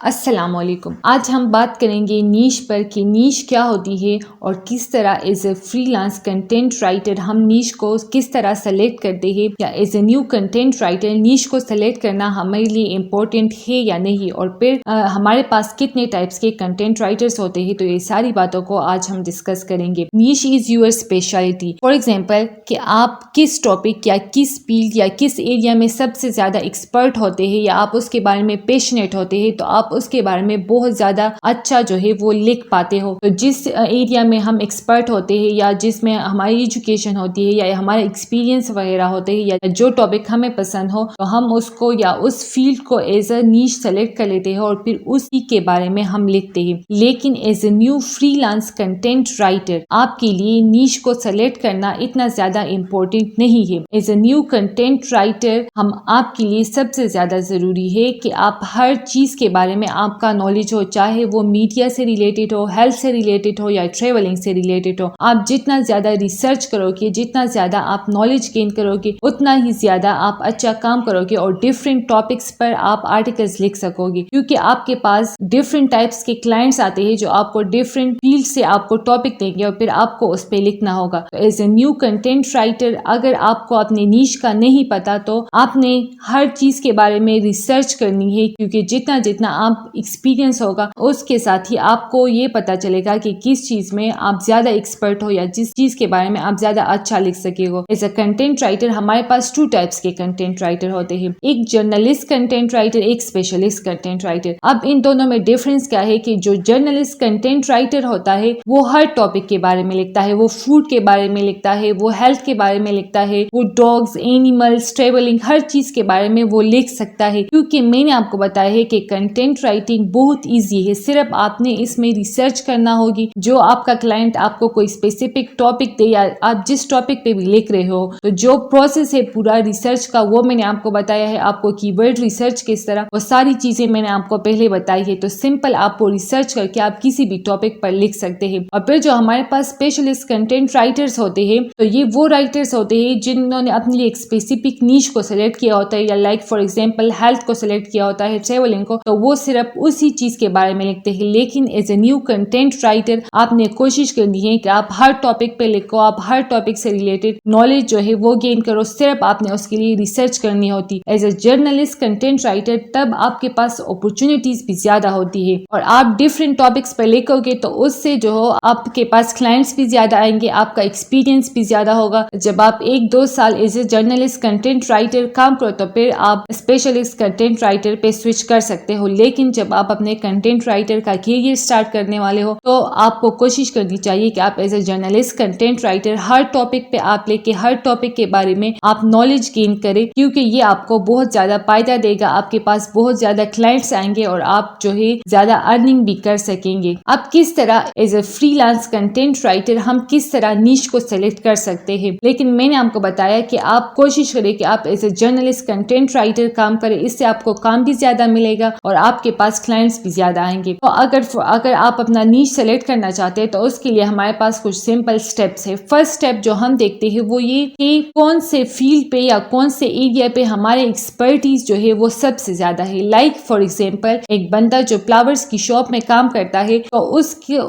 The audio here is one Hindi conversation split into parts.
अस्सलामुअलैकुम। आज हम बात करेंगे नीश पर कि नीश क्या होती है और किस तरह as a freelance content writer हम नीश को किस तरह सेलेक्ट करते हैं या as a new content writer niche को सेलेक्ट करना हमारे लिए इम्पोर्टेंट है या नहीं, और फिर हमारे पास कितने टाइप्स के कंटेंट राइटर्स होते हैं। तो ये सारी बातों को आज हम डिस्कस करेंगे। Niche is your speciality. For example कि आप किस टॉपिक या किस फील्ड या किस एरिया में सबसे ज्यादा एक्सपर्ट होते हैं या आप उसके बारे में पैशनेट होते हैं, तो आप उसके बारे में बहुत ज्यादा अच्छा जो है वो लिख पाते हो। तो जिस एरिया में हम एक्सपर्ट होते हैं या जिसमें हमारी एजुकेशन होती है या हमारा एक्सपीरियंस वगैरह होते हैं या जो टॉपिक हमें पसंद हो, तो हम उसको या उस फील्ड को एज अ नीश सेलेक्ट कर लेते हैं और फिर उसी के बारे में हम लिखते हैं। लेकिन as a new freelance content writer आपके लिए नीश को सेलेक्ट करना इतना ज्यादा इम्पोर्टेंट नहीं है। As a new content writer हम आपके लिए सबसे ज्यादा जरूरी है कि आप हर चीज के बारे में आपका नॉलेज हो, चाहे वो मीडिया से रिलेटेड हो, हेल्थ से रिलेटेड हो या ट्रेवलिंग से रिलेटेड हो। आप जितना ज्यादा रिसर्च करोगे, जितना ज्यादा आप नॉलेज गेन करोगे, उतना ही ज्यादा आप अच्छा काम करोगे और डिफरेंट टॉपिक्स पर आप आर्टिकल्स लिख सकोगे, क्योंकि आपके पास डिफरेंट टाइप्स के क्लाइंट्स आते हैं जो आपको डिफरेंट फील्ड से आपको टॉपिक देंगे और फिर आपको उस पर लिखना होगा। तो as a new content writer अगर आपको अपने नीश का नहीं पता, तो आपने हर चीज के बारे में रिसर्च करनी है, क्योंकि जितना जितना आप एक्सपीरियंस होगा उसके साथ ही आपको ये पता चलेगा कि किस चीज में आप ज्यादा एक्सपर्ट हो या जिस चीज के बारे में आप ज्यादा अच्छा लिख सके हो। एज अ कंटेंट राइटर हमारे पास 2 टाइप्स के कंटेंट राइटर होते हैं, एक जर्नलिस्ट कंटेंट राइटर, एक स्पेशलिस्ट कंटेंट राइटर। अब इन दोनों में डिफरेंस क्या है कि जो जर्नलिस्ट कंटेंट राइटर होता है वो हर टॉपिक के बारे में लिखता है, वो फूड के बारे में लिखता है, वो हेल्थ के बारे में लिखता है, वो डॉग्स, एनिमल्स, ट्रेवलिंग, हर चीज के बारे में वो लिख सकता है। क्योंकि मैंने आपको बताया है कि कंटेंट राइटिंग बहुत इजी है, सिर्फ आपने इसमें रिसर्च करना होगी। जो आपका क्लाइंट आपको कोई स्पेसिफिक टॉपिक दे या आप जिस टॉपिक पे भी लिख रहे हो, तो जो प्रोसेस है पूरा रिसर्च का वो मैंने आपको बताया है। आपको कीवर्ड रिसर्च किस तरह, वो सारी चीजें मैंने आपको पहले बताई है। तो सिंपल आपको रिसर्च करके आप किसी भी टॉपिक पर लिख सकते हैं। और फिर जो हमारे पास स्पेशलिस्ट कंटेंट राइटर्स होते हैं, तो ये वो राइटर्स होते हैं जिन्होंने अपने लिए एक स्पेसिफिक नीश को सिलेक्ट किया होता है, या लाइक फॉर एग्जाम्पल हेल्थ को सिलेक्ट किया होता है, ट्रेवलिंग को, तो वो सिर्फ उसी चीज के बारे में लिखते हैं। लेकिन as a new content writer आपने कोशिश करनी है कि आप हर टॉपिक पे लिखो, आप हर टॉपिक से रिलेटेड नॉलेज जो है वो गेन करो, सिर्फ आपने उसके लिए रिसर्च करनी होती। As a journalist content writer तब आपके पास अपॉर्चुनिटीज भी ज्यादा होती है और आप डिफरेंट टॉपिक्स पे लिखोगे तो उससे जो हो आपके पास क्लाइंट्स भी ज्यादा आएंगे, आपका एक्सपीरियंस भी ज्यादा होगा। जब आप 1-2 साल as a journalist content writer काम करो तो फिर आप स्पेशलिस्ट कंटेंट राइटर पे स्विच कर सकते हो। लेकिन जब आप अपने कंटेंट राइटर का करियर स्टार्ट करने वाले हो, तो आपको कोशिश करनी चाहिए कि आप as a journalist content writer हर टॉपिक पे आप लेके हर टॉपिक के बारे में आप नॉलेज गेन करें, क्योंकि ये आपको बहुत ज्यादा फायदा देगा। आपके पास बहुत ज्यादा क्लाइंट्स आएंगे और आप जो है ज्यादा अर्निंग भी कर सकेंगे। अब किस तरह as a freelance content writer हम किस तरह नीश को सेलेक्ट कर सकते हैं, लेकिन मैंने आपको बताया कि आप कोशिश करें कि आप as a journalist content writer काम करें, इससे आपको काम भी ज्यादा मिलेगा और आपके पास क्लाइंट्स भी ज्यादा आएंगे। तो अगर आप अपना नीश सेलेक्ट करना चाहते हैं तो उसके लिए हमारे पास कुछ सिंपल स्टेप्स है। फर्स्ट स्टेप जो हम देखते हैं वो ये कि कौन से फील्ड पे या कौन से एरिया पे हमारे एक्सपर्टीज जो है वो सबसे ज्यादा है। लाइक फॉर एग्जाम्पल एक बंदा जो फ्लावर्स की शॉप में काम करता है, तो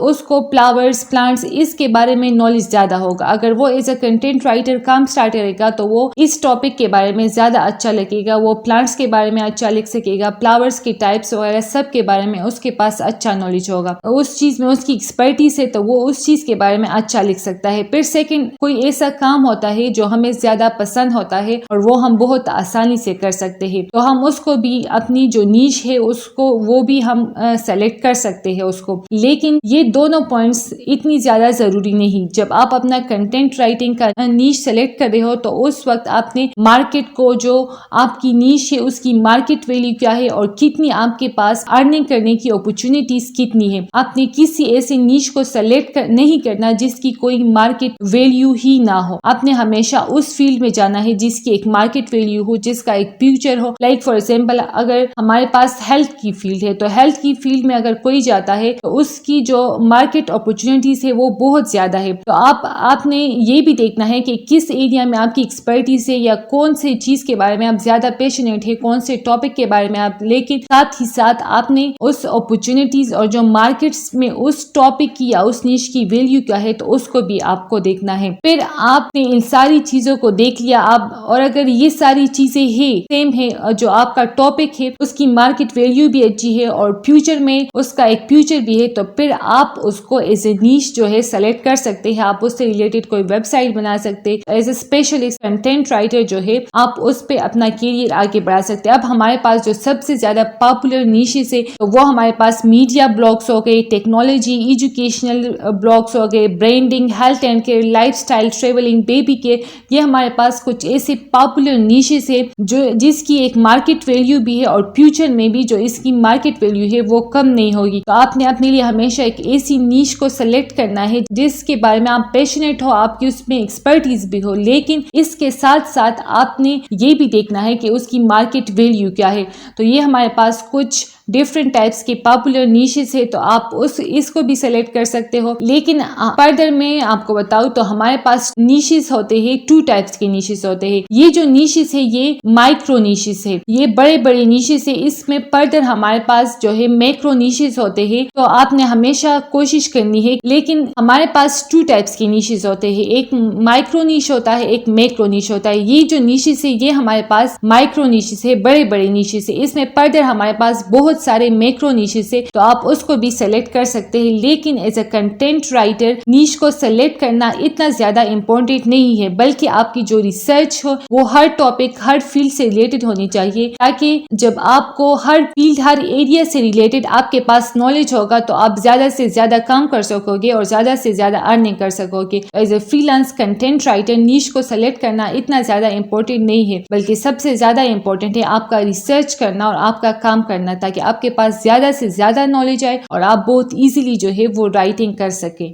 उसको फ्लावर्स, प्लांट्स, इसके बारे में नॉलेज ज्यादा होगा। अगर वो एज अ कंटेंट राइटर काम स्टार्ट करेगा तो वो इस टॉपिक के बारे में ज्यादा अच्छा लिखेगा, वो प्लांट्स के बारे में अच्छा लिख सकेगा, फ्लावर्स के टाइप्स वगैरह सब के बारे में उसके पास अच्छा नॉलेज होगा, उस चीज में उसकी एक्सपर्टीज है तो वो उस चीज के बारे में अच्छा लिख सकता है। फिर सेकंड, कोई ऐसा काम होता है जो हमें ज्यादा पसंद होता है और वो हम बहुत आसानी से कर सकते हैं, तो हम उसको भी अपनी जो नीश है उसको वो भी हम सेलेक्ट कर सकते हैं उसको। लेकिन ये दोनों पॉइंट्स इतनी ज्यादा जरूरी नहीं। जब आप अपना कंटेंट राइटिंग का नीश सेलेक्ट कर रहे हो तो उस वक्त आपने मार्केट को, जो आपकी नीश है उसकी मार्केट वैल्यू क्या है और कितनी आपके पास अर्निंग करने की अपॉर्चुनिटीज कितनी है। आपने किसी ऐसे नीश को सेलेक्ट नहीं करना जिसकी कोई मार्केट वैल्यू ही ना हो। आपने हमेशा उस फील्ड में जाना है जिसकी एक मार्केट वैल्यू हो, जिसका एक फ्यूचर हो। लाइक फॉर एग्जाम्पल अगर हमारे पास हेल्थ की फील्ड है, तो हेल्थ की फील्ड में अगर कोई जाता है तो उसकी जो मार्केट अपॉर्चुनिटीज है वो बहुत ज्यादा है। तो आपने ये भी देखना है कि किस एरिया में आपकी एक्सपर्टीज है या कौन से चीज के बारे में आप ज्यादा पैशनेट है, कौन से टॉपिक के बारे में आप। लेकिन साथ ही साथ आपने उस अपॉर्चुनिटीज और जो मार्केट्स में उस टॉपिक की या उस नीश की वैल्यू क्या है तो उसको भी आपको देखना है। फिर आपने इन सारी चीजों को देख लिया आप, और अगर ये सारी चीजें है सेम है, जो आपका टॉपिक है उसकी मार्केट वैल्यू भी अच्छी है और फ्यूचर में उसका एक फ्यूचर भी है, तो फिर आप उसको एज ए नीश जो है सेलेक्ट कर सकते हैं। आप उससे रिलेटेड कोई वेबसाइट बना सकते हैं। As a specialist content writer जो है आप उस पे अपना करियर आगे बढ़ा सकते हैं। अब हमारे पास जो सबसे ज्यादा पॉपुलर नीशेस है तो वो हमारे पास मीडिया ब्लॉग्स हो गए, टेक्नोलॉजी, एजुकेशनल ब्लॉग्स हो गए, branding, health and care, lifestyle, travelling, baby care. ये हमारे पास कुछ ऐसे पॉपुलर नीशेस है जो जिसकी एक मार्केट वैल्यू भी है और फ्यूचर में भी जो इसकी मार्केट वैल्यू है वो कम नहीं होगी। तो आपने अपने लिए हमेशा एक ऐसी नीश को सेलेक्ट करना है जिसके बारे में आप पैशनेट हो, आपकी उसमें एक्सपर्टीज भी हो, लेकिन इसके साथ साथ आपने ये भी देखना है कि उसकी मार्केट वैल्यू क्या है। तो ये हमारे पास कुछ डिफरेंट टाइप्स के पॉपुलर नीशेस है, तो आप इसको भी सेलेक्ट कर सकते हो। लेकिन फर्दर में आपको बताऊं तो हमारे पास नीशेस होते हैं, 2 टाइप्स के नीशेस होते हैं। ये जो नीशेस है ये माइक्रो नीशेस है, ये बड़े बड़े नीशेस है। इसमें फर्दर हमारे पास जो है मैक्रो नीशेस होते हैं, तो आपने हमेशा कोशिश करनी है। लेकिन हमारे पास 2 टाइप्स के नीशेस होते हैं, एक माइक्रो नीश होता है, एक मैक्रो नीश होता है। ये जो नीशेस है ये हमारे पास माइक्रो नीशेस है, बड़े बड़े नीशेस है। इसमें फर्दर हमारे पास बहुत सारे मैक्रो नीशेस है, तो आप उसको भी सेलेक्ट कर सकते हैं। लेकिन as a content writer niche को सेलेक्ट करना इतना ज्यादा इंपॉर्टेंट नहीं है, बल्कि आपकी जो रिसर्च हो वो हर टॉपिक, हर फील्ड से रिलेटेड होनी चाहिए, ताकि जब आपको हर फील्ड, हर एरिया से रिलेटेड आपके पास नॉलेज होगा तो आप ज्यादा से ज्यादा काम कर सकोगे और ज्यादा से ज्यादा अर्निंग कर सकोगे। As a freelance content writer niche को सेलेक्ट करना इतना ज्यादा इंपॉर्टेंट नहीं है, बल्कि सबसे ज्यादा इंपॉर्टेंट है आपका रिसर्च करना और आपका काम करना, ताकि आपके पास ज्यादा से ज्यादा नॉलेज आए और आप बहुत इजीली जो है वो राइटिंग कर सके।